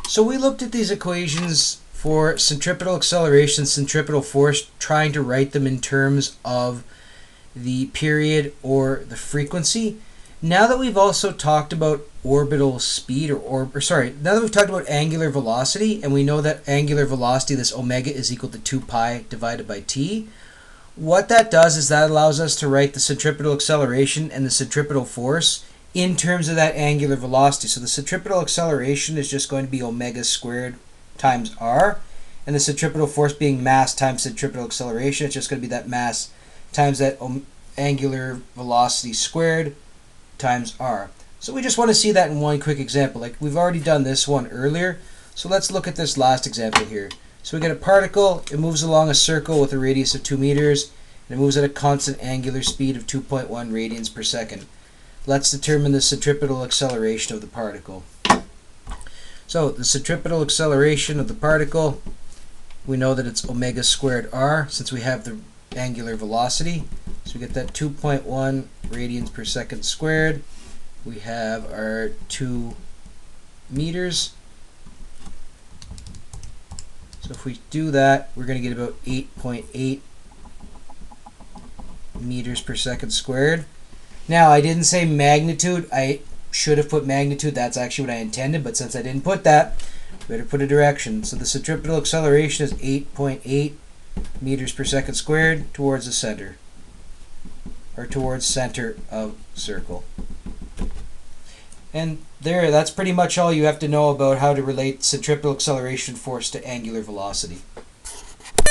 So we looked at these equations for centripetal acceleration, centripetal force, trying to write them in terms of the period or the frequency. Now that we've also talked about orbital speed, now that we've talked about angular velocity, and we know that angular velocity, this omega, is equal to 2 pi divided by t, what that does is that allows us to write the centripetal acceleration and the centripetal force in terms of that angular velocity. So the centripetal acceleration is just going to be omega squared times r, and the centripetal force being mass times centripetal acceleration, it's just going to be that mass times that angular velocity squared times r. So we just want to see that in one quick example. Like we've already done this one earlier, so let's look at this last example here. So we get a particle, it moves along a circle with a radius of 2 meters, and it moves at a constant angular speed of 2.1 radians per second. Let's determine the centripetal acceleration of the particle. So the centripetal acceleration of the particle, we know that it's omega squared r since we have the angular velocity. So we get that 2.1 radians per second squared. We have our 2 meters. So if we do that, we're going to get about 8.8 meters per second squared. Now, I didn't say magnitude. I should have put magnitude. That's actually what I intended, but since I didn't put that, we better put a direction. So the centripetal acceleration is 8.8 meters per second squared towards the center, or towards center of circle. And that's pretty much all you have to know about how to relate centripetal acceleration force to angular velocity.